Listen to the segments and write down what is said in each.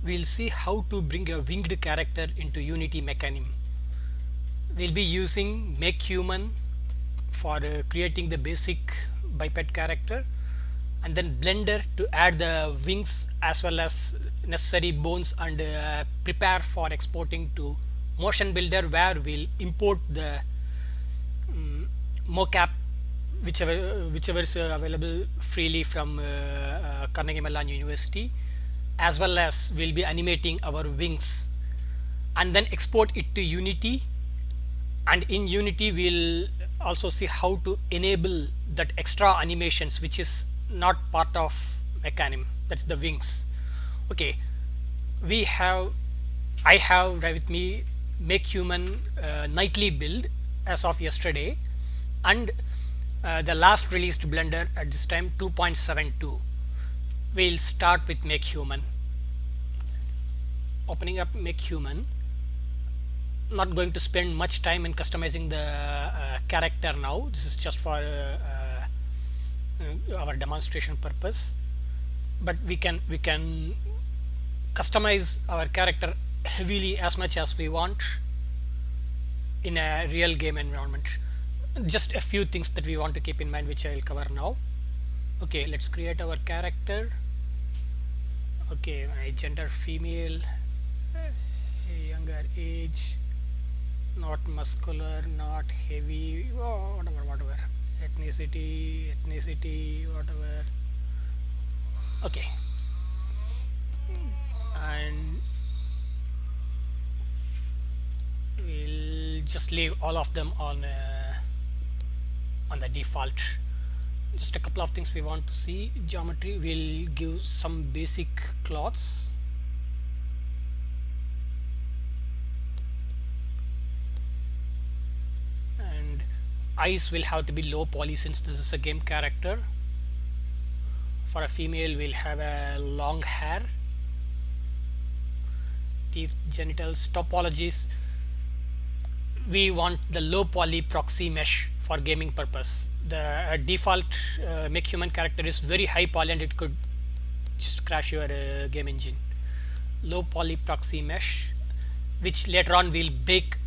we'll see how to bring a winged character into Unity Mechanim. We'll be using Make Human for creating the basic biped character, and then Blender to add the wings as well as necessary bones, and prepare for exporting to Motion Builder, where we'll import the mocap whichever is available freely from Carnegie Mellon University, as well as we'll be animating our wings, and then export it to Unity. And in Unity we'll also see how to enable that extra animations which is not part of Mechanim, that's the wings. Okay, we have I have right with me Make Human nightly build as of yesterday, and the last released Blender at this time 2.72. We'll start with Make Human. Opening up Make Human. Not going to spend much time in customizing the character now. This is just for our demonstration purpose, but we can customize our character heavily as much as we want in a real game environment. Just a few things that we want to keep in mind, which I will cover now. Okay, let's create our character. Okay, my gender female, younger age, not muscular, not heavy, oh, whatever, ethnicity, whatever. Okay, and we'll just leave all of them on the default. Just a couple of things we want to see. Geometry, we'll give some basic cloths. And eyes will have to be low poly since this is a game character. For a female, we'll have a long hair. Teeth, genitals, topologies, we want the low poly proxy mesh for gaming purpose. The default Make Human character is very high poly and it could just crash your game engine. Low poly proxy mesh, which later on we'll bake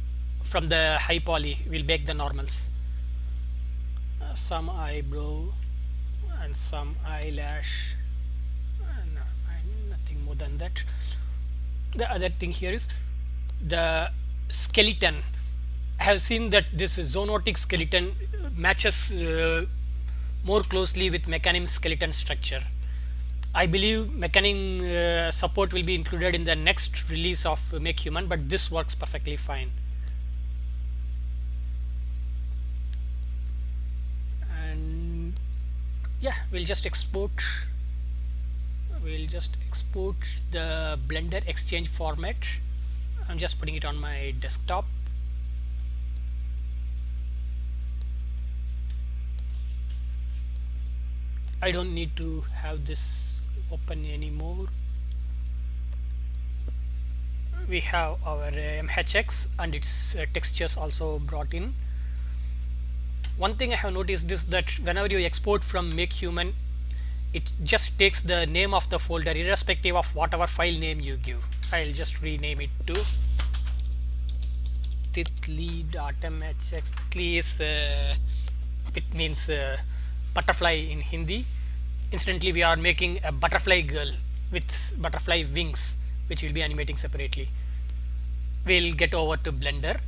from the high poly, we'll bake the normals. Some eyebrow and some eyelash, nothing more than that. The other thing here is the skeleton. I have seen that this zoonotic skeleton matches more closely with Mechanim skeleton structure. I believe Mechanim support will be included in the next release of Make Human, but this works perfectly fine. And yeah, we'll just export the Blender Exchange format. I'm just putting it on my desktop. I don't need to have this open anymore. We have our MHX and its textures also brought in. One thing I have noticed is that whenever you export from Make Human, it just takes the name of the folder irrespective of whatever file name you give. I'll just rename it to titli.mhx. Titli is it means butterfly in Hindi. Instantly we are making a butterfly girl with butterfly wings, which will be animating separately. We'll get over to Blender.